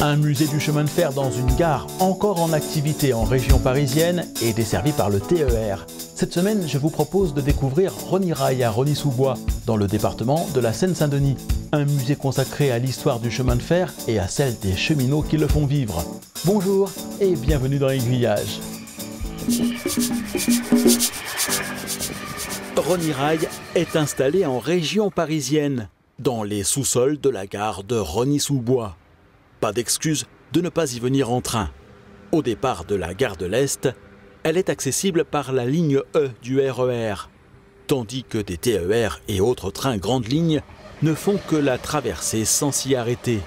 Un musée du chemin de fer dans une gare encore en activité en région parisienne et desservi par le TER. Cette semaine, je vous propose de découvrir Rosny-Rail à Rosny-sous-Bois, dans le département de la Seine-Saint-Denis. Un musée consacré à l'histoire du chemin de fer et à celle des cheminots qui le font vivre. Bonjour et bienvenue dans Aiguillage. Rosny-Rail est installé en région parisienne, dans les sous-sols de la gare de Rosny-sous-Bois. Pas d'excuse de ne pas y venir en train. Au départ de la gare de l'Est, elle est accessible par la ligne E du RER, tandis que des TER et autres trains grandes lignes ne font que la traverser sans s'y arrêter.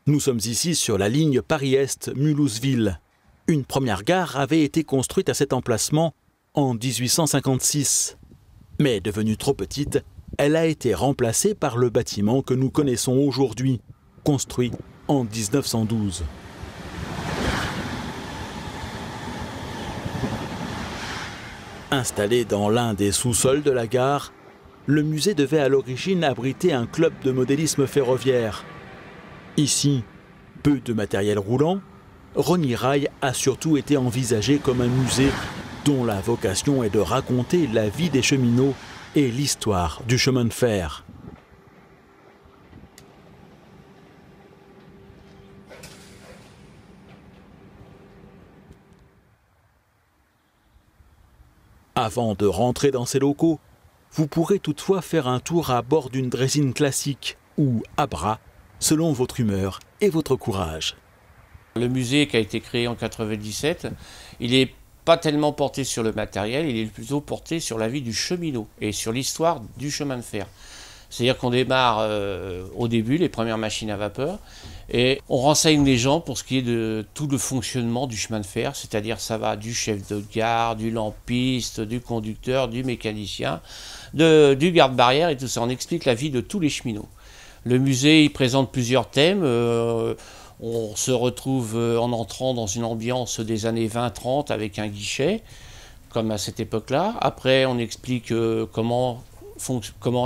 Nous sommes ici sur la ligne Paris-Est-Mulhouse-Ville. Une première gare avait été construite à cet emplacement en 1856. Mais devenue trop petite, elle a été remplacée par le bâtiment que nous connaissons aujourd'hui, construit en 1912. Installé dans l'un des sous-sols de la gare, le musée devait à l'origine abriter un club de modélisme ferroviaire. Ici, peu de matériel roulant, Rosny-Rail a surtout été envisagé comme un musée dont la vocation est de raconter la vie des cheminots et l'histoire du chemin de fer. Avant de rentrer dans ces locaux, vous pourrez toutefois faire un tour à bord d'une draisine classique ou à bras, selon votre humeur et votre courage. Le musée qui a été créé en 1997, il est pas tellement porté sur le matériel, il est plutôt porté sur la vie du cheminot et sur l'histoire du chemin de fer. C'est-à-dire qu'on démarre au début, les premières machines à vapeur, et on renseigne les gens pour ce qui est de tout le fonctionnement du chemin de fer, c'est-à-dire ça va du chef de gare, du lampiste, du conducteur, du mécanicien, du garde-barrière et tout ça. On explique la vie de tous les cheminots. Le musée, il présente plusieurs thèmes. On se retrouve en entrant dans une ambiance des années 20-30 avec un guichet, comme à cette époque-là. Après, on explique comment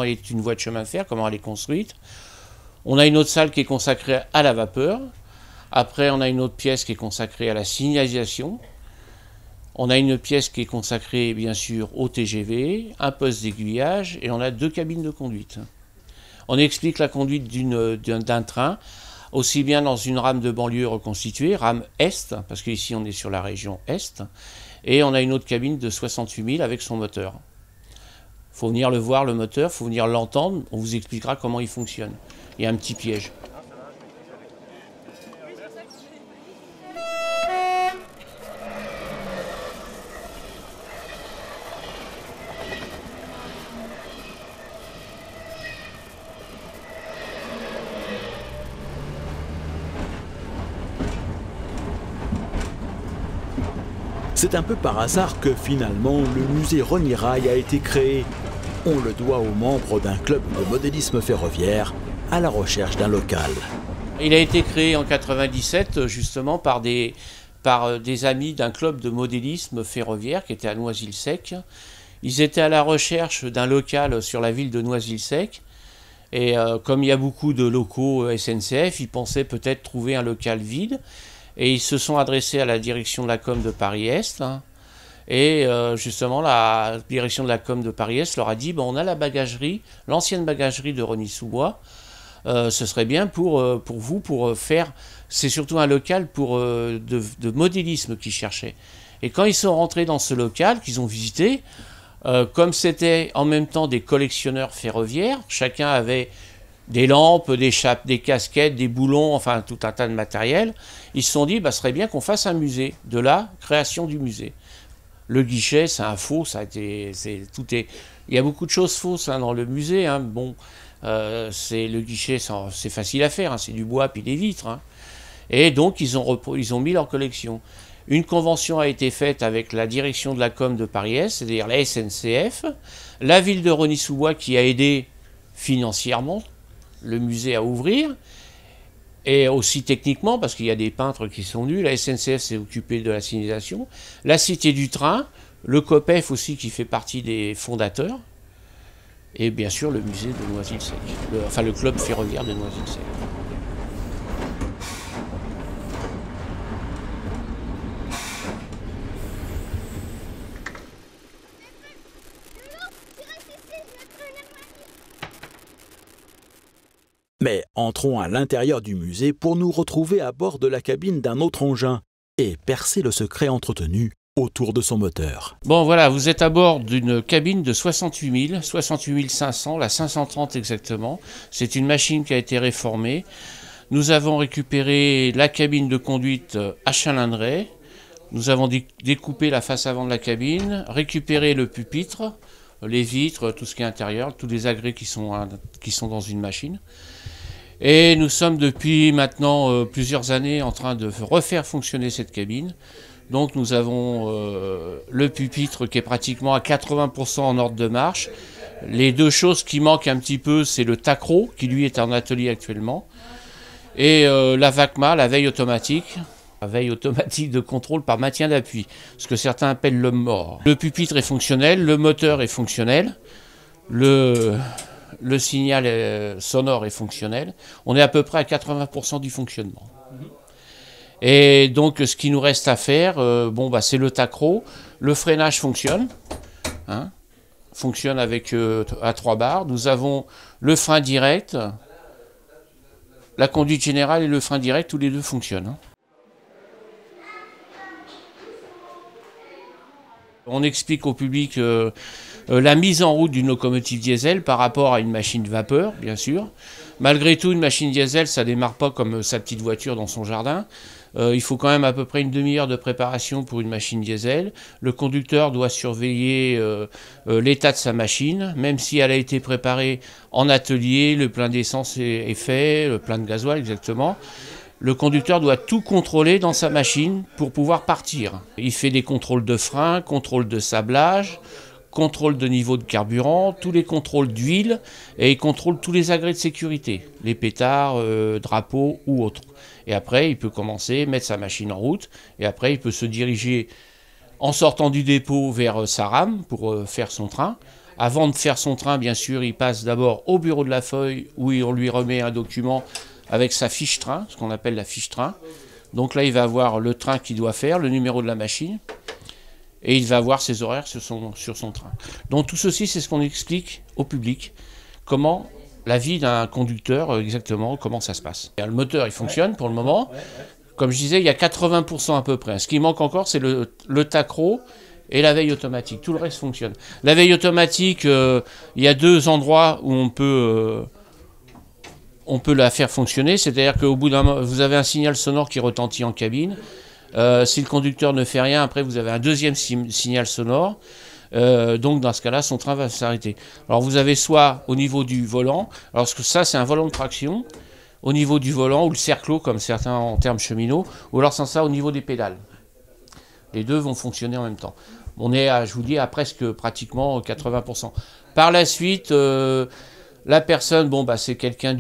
est une voie de chemin de fer, comment elle est construite. On a une autre salle qui est consacrée à la vapeur. Après, on a une autre pièce qui est consacrée à la signalisation. On a une pièce qui est consacrée, bien sûr, au TGV, un poste d'aiguillage, et on a 2 cabines de conduite. On explique la conduite d'un train, aussi bien dans une rame de banlieue reconstituée, rame Est, parce qu'ici on est sur la région Est, et on a une autre cabine de 68 000 avec son moteur. Il faut venir le voir, le moteur, il faut venir l'entendre, on vous expliquera comment il fonctionne. Il y a un petit piège. C'est un peu par hasard que finalement le musée Rosny-Rail a été créé. On le doit aux membres d'un club de modélisme ferroviaire à la recherche d'un local. Il a été créé en 1997 justement par des amis d'un club de modélisme ferroviaire qui était à Noisy-le-Sec. Ils étaient à la recherche d'un local sur la ville de Noisy-le-Sec. Et comme il y a beaucoup de locaux SNCF, ils pensaient peut-être trouver un local vide. Et ils se sont adressés à la direction de la com de Paris-Est. Et justement, la direction de la com de Paris-Est leur a dit on a la bagagerie, l'ancienne bagagerie de Rosny-sous-Bois. Ce serait bien pour vous, pour faire. C'est surtout un local de modélisme qu'ils cherchaient. Et quand ils sont rentrés dans ce local, qu'ils ont visité, comme c'était en même temps des collectionneurs ferroviaires, chacun avait des lampes, des casquettes, des boulons, enfin tout un tas de matériel. Ils se sont dit, ce serait bien qu'on fasse un musée. De là, création du musée. Le guichet, c'est un faux, il y a beaucoup de choses fausses dans le musée. Bon, le guichet, c'est facile à faire, c'est du bois puis des vitres. Et donc, ils ont mis leur collection. Une convention a été faite avec la direction de la com de Paris-Est, c'est-à-dire la SNCF, la ville de Rosny-sous-Bois qui a aidé financièrement le musée à ouvrir, et aussi techniquement, parce qu'il y a des peintres qui sont venus, la SNCF s'est occupée de la signalisation, la Cité du Train, le COPEF aussi qui fait partie des fondateurs, et bien sûr le musée de Noisy-le-Sec, enfin le club ferroviaire de Noisy-le-Sec. Mais entrons à l'intérieur du musée pour nous retrouver à bord de la cabine d'un autre engin et percer le secret entretenu autour de son moteur. Bon voilà, vous êtes à bord d'une cabine de 68 500, la 530 exactement. C'est une machine qui a été réformée. Nous avons récupéré la cabine de conduite à Chalindrey. Nous avons découpé la face avant de la cabine, récupéré le pupitre, les vitres, tout ce qui est intérieur, tous les agrès qui sont dans une machine. Et nous sommes depuis maintenant plusieurs années en train de refaire fonctionner cette cabine. Donc nous avons le pupitre qui est pratiquement à 80% en ordre de marche. Les deux choses qui manquent un petit peu, c'est le tacro, qui lui est en atelier actuellement, et la VACMA, la veille automatique. La veille automatique de contrôle par maintien d'appui, ce que certains appellent le mort. Le pupitre est fonctionnel, le moteur est fonctionnel, le signal sonore est fonctionnel. On est à peu près à 80% du fonctionnement. Et donc ce qui nous reste à faire, c'est le tacro. Le freinage fonctionne, fonctionne avec à 3 barres. Nous avons le frein direct, la conduite générale et le frein direct, tous les deux fonctionnent. On explique au public la mise en route d'une locomotive diesel par rapport à une machine de vapeur, bien sûr. Malgré tout, une machine diesel, ça ne démarre pas comme sa petite voiture dans son jardin. Il faut quand même à peu près une demi-heure de préparation pour une machine diesel. Le conducteur doit surveiller l'état de sa machine, même si elle a été préparée en atelier, le plein d'essence est fait, le plein de gasoil exactement. Le conducteur doit tout contrôler dans sa machine pour pouvoir partir. Il fait des contrôles de frein, contrôle de sablage, contrôle de niveau de carburant, tous les contrôles d'huile, et il contrôle tous les agrès de sécurité, les pétards, drapeaux ou autres. Et après, il peut commencer, mettre sa machine en route, et après, il peut se diriger en sortant du dépôt vers sa rame pour faire son train. Avant de faire son train, bien sûr, il passe d'abord au bureau de la feuille, où on lui remet un document avec sa fiche train, ce qu'on appelle la fiche train. Donc là, il va avoir le train qu'il doit faire, le numéro de la machine, et il va avoir ses horaires sur son train. Donc tout ceci, c'est ce qu'on explique au public, comment la vie d'un conducteur, exactement, comment ça se passe. Et le moteur, il fonctionne pour le moment. Comme je disais, il y a 80% à peu près. Ce qui manque encore, c'est le tacro et la veille automatique. Tout le reste fonctionne. La veille automatique, il y a 2 endroits où on peut la faire fonctionner, c'est-à-dire qu'au bout d'un moment, vous avez un signal sonore qui retentit en cabine. Si le conducteur ne fait rien, après vous avez un deuxième signal sonore. Donc dans ce cas-là, son train va s'arrêter. Alors vous avez soit au niveau du volant, alors ça c'est un volant de traction, au niveau du volant, ou le cerclo comme certains en termes cheminots, ou alors sans ça au niveau des pédales. Les deux vont fonctionner en même temps. On est, je vous dis, à presque pratiquement 80%. Par la suite, la personne, c'est quelqu'un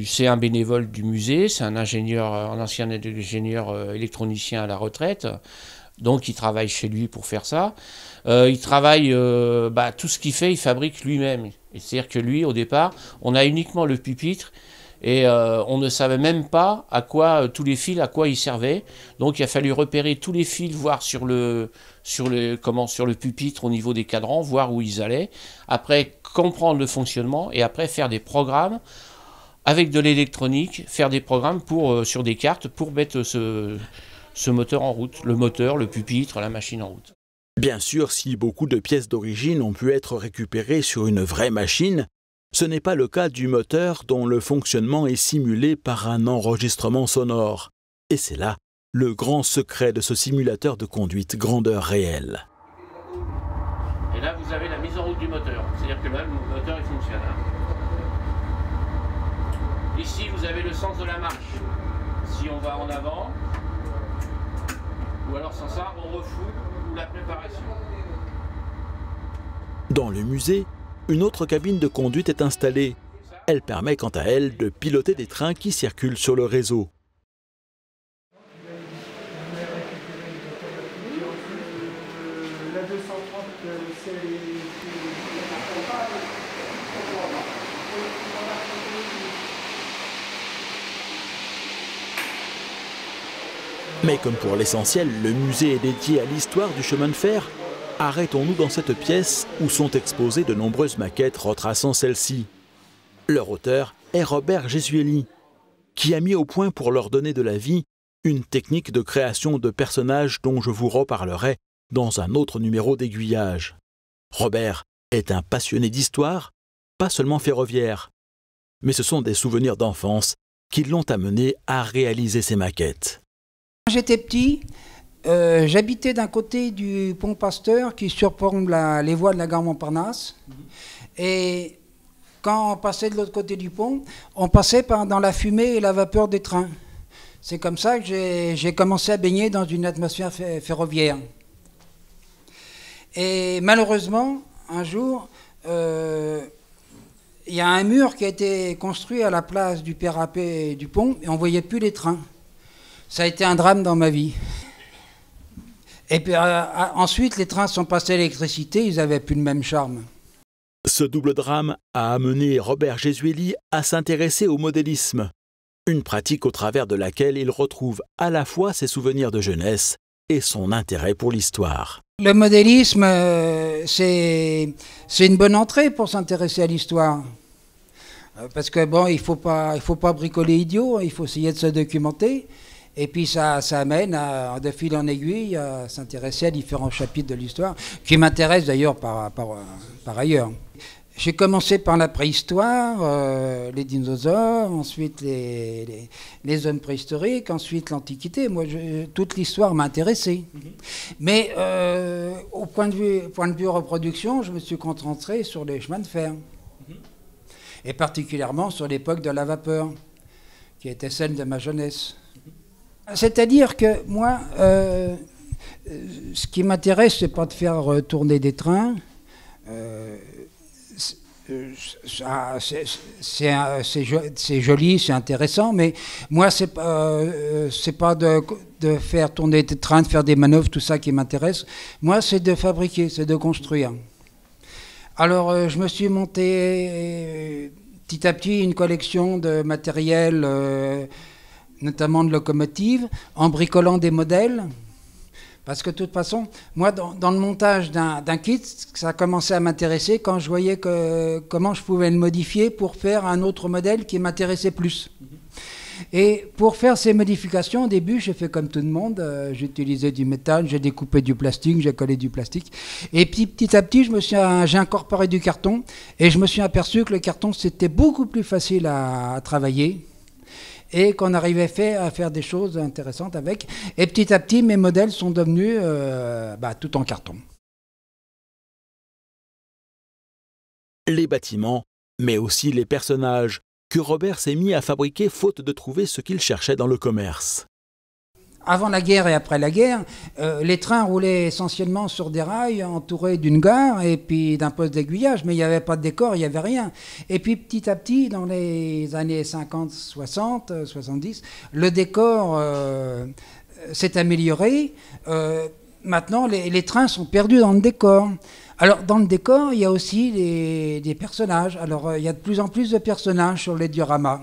c'est un bénévole du musée, c'est un ancien ingénieur électronicien à la retraite, donc il travaille chez lui pour faire ça. Il travaille, tout ce qu'il fait, il fabrique lui-même. C'est-à-dire que lui, au départ, on a uniquement le pupitre et on ne savait même pas à quoi tous les fils, à quoi ils servaient. Donc il a fallu repérer tous les fils, voir sur le pupitre au niveau des cadrans, voir où ils allaient. Après, comprendre le fonctionnement et après faire des programmes avec de l'électronique, faire des programmes sur des cartes pour mettre ce moteur en route. Le moteur, le pupitre, la machine en route. Bien sûr, si beaucoup de pièces d'origine ont pu être récupérées sur une vraie machine, ce n'est pas le cas du moteur dont le fonctionnement est simulé par un enregistrement sonore. Et c'est là le grand secret de ce simulateur de conduite grandeur réelle. Et là, vous avez la mise en route du moteur. C'est-à-dire que là, le moteur, il fonctionne. Ici, vous avez le sens de la marche. Si on va en avant, ou alors sans ça, on refoule ou la préparation. Dans le musée, une autre cabine de conduite est installée. Elle permet quant à elle de piloter des trains qui circulent sur le réseau. 230, Mais comme pour l'essentiel, le musée est dédié à l'histoire du chemin de fer, arrêtons-nous dans cette pièce où sont exposées de nombreuses maquettes retraçant celle-ci. Leur auteur est Robert Gesueli, qui a mis au point pour leur donner de la vie une technique de création de personnages dont je vous reparlerai dans un autre numéro d'Aiguillage. Robert est un passionné d'histoire, pas seulement ferroviaire, mais ce sont des souvenirs d'enfance qui l'ont amené à réaliser ces maquettes. Quand j'étais petit, j'habitais d'un côté du pont Pasteur qui surplombe les voies de la gare Montparnasse. Et quand on passait de l'autre côté du pont, on passait dans la fumée et la vapeur des trains. C'est comme ça que j'ai commencé à baigner dans une atmosphère ferroviaire. Et malheureusement, un jour, il y a un mur qui a été construit à la place du parapet du pont et on ne voyait plus les trains. Ça a été un drame dans ma vie. Et puis ensuite, les trains sont passés à l'électricité, ils n'avaient plus le même charme. Ce double drame a amené Robert Gesueli à s'intéresser au modélisme, une pratique au travers de laquelle il retrouve à la fois ses souvenirs de jeunesse et son intérêt pour l'histoire. Le modélisme, c'est une bonne entrée pour s'intéresser à l'histoire. Parce que bon, il faut pas bricoler idiot, il faut essayer de se documenter. Et puis ça amène de fil en aiguille à s'intéresser à différents chapitres de l'histoire, qui m'intéressent d'ailleurs par ailleurs. J'ai commencé par la préhistoire, les dinosaures, ensuite les hommes préhistoriques, ensuite l'Antiquité. Moi, toute l'histoire m'a intéressé. Mais au point de vue reproduction, je me suis concentré sur les chemins de fer. Et particulièrement sur l'époque de la vapeur, qui était celle de ma jeunesse. C'est-à-dire que moi, ce qui m'intéresse, c'est pas de faire tourner des trains. C'est joli, c'est intéressant, mais moi, c'est pas de faire tourner des trains, de faire des manœuvres, tout ça qui m'intéresse. Moi, c'est de fabriquer, c'est de construire. Alors, je me suis monté petit à petit une collection de matériel, notamment de locomotives, en bricolant des modèles. Parce que de toute façon, moi, dans le montage d'un kit, ça a commencé à m'intéresser quand je voyais comment je pouvais le modifier pour faire un autre modèle qui m'intéressait plus. Et pour faire ces modifications, au début, j'ai fait comme tout le monde. J'ai utilisé du métal, j'ai découpé du plastique, j'ai collé du plastique. Et puis, petit à petit, j'ai incorporé du carton. Et je me suis aperçu que le carton, c'était beaucoup plus facile à travailler. Et qu'on arrivait à faire des choses intéressantes avec. Et petit à petit, mes modèles sont devenus tout en carton. Les bâtiments, mais aussi les personnages, que Robert s'est mis à fabriquer faute de trouver ce qu'il cherchait dans le commerce. Avant la guerre et après la guerre, les trains roulaient essentiellement sur des rails entourés d'une gare et puis d'un poste d'aiguillage, mais il n'y avait pas de décor, il n'y avait rien. Et puis petit à petit, dans les années 50, 60, 70, le décor s'est amélioré. Maintenant, les trains sont perdus dans le décor. Alors, dans le décor, il y a aussi des personnages. Alors, il y a de plus en plus de personnages sur les dioramas.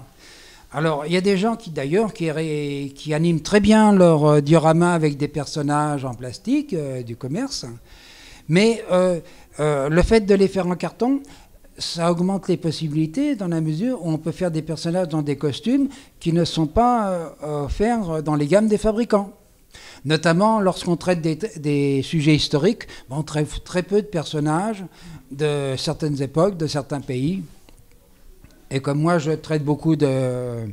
Alors, il y a des gens qui animent très bien leur diorama avec des personnages en plastique du commerce, mais le fait de les faire en carton, ça augmente les possibilités dans la mesure où on peut faire des personnages dans des costumes qui ne sont pas offerts dans les gammes des fabricants. Notamment lorsqu'on traite des sujets historiques, on traite très peu de personnages de certaines époques, de certains pays. Et comme moi, je traite beaucoup de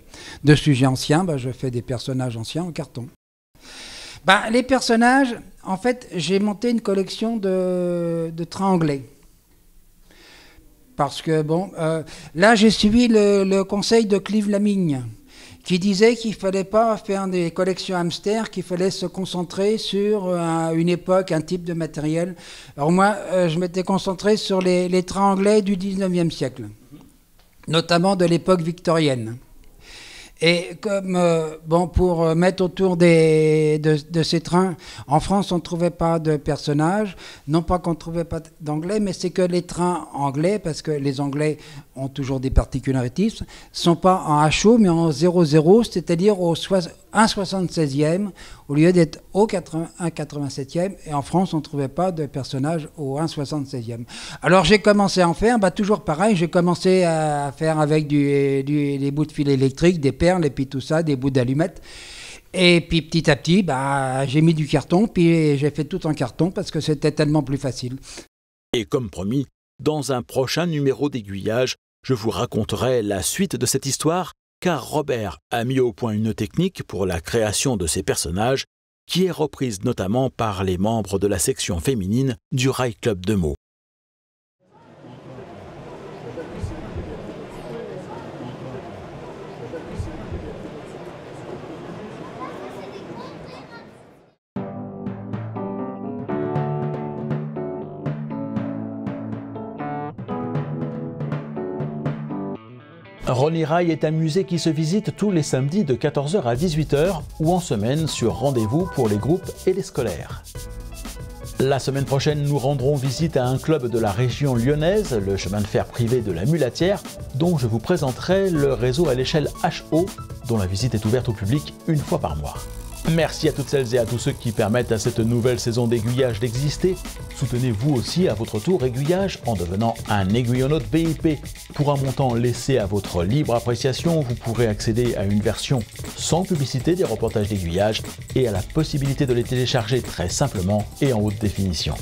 sujets anciens, je fais des personnages anciens en carton. Les personnages, en fait, j'ai monté une collection de trains anglais. Parce que, là, j'ai suivi le conseil de Clive Lamigne, qui disait qu'il ne fallait pas faire des collections hamster, qu'il fallait se concentrer sur une époque, un type de matériel. Alors moi, je m'étais concentré sur les trains anglais du 19e siècle. Notamment de l'époque victorienne. Et comme, pour mettre autour de ces trains, en France, on ne trouvait pas de personnages. Non pas qu'on ne trouvait pas d'anglais, mais c'est que les trains anglais, parce que les Anglais ont toujours des particularités, ne sont pas en HO, mais en 00, c'est-à-dire au 1,76e, au lieu d'être au 1,87e. Et en France, on ne trouvait pas de personnages au 1,76e. Alors j'ai commencé à en faire, toujours pareil, j'ai commencé à faire avec des bouts de fil électrique, des perles, et puis tout ça, des bouts d'allumettes. Et puis petit à petit, j'ai mis du carton, puis j'ai fait tout en carton parce que c'était tellement plus facile. Et comme promis, dans un prochain numéro d'Aiguillage, je vous raconterai la suite de cette histoire, car Robert a mis au point une technique pour la création de ces personnages, qui est reprise notamment par les membres de la section féminine du Rail Club de Meaux. Rosny Rail est un musée qui se visite tous les samedis de 14h à 18h ou en semaine sur rendez-vous pour les groupes et les scolaires. La semaine prochaine, nous rendrons visite à un club de la région lyonnaise, le chemin de fer privé de la Mulatière, dont je vous présenterai le réseau à l'échelle HO, dont la visite est ouverte au public une fois par mois. Merci à toutes celles et à tous ceux qui permettent à cette nouvelle saison d'Aiguillage d'exister. Soutenez-vous aussi à votre tour Aiguillage en devenant un aiguillonnaute VIP. Pour un montant laissé à votre libre appréciation, vous pourrez accéder à une version sans publicité des reportages d'Aiguillage et à la possibilité de les télécharger très simplement et en haute définition.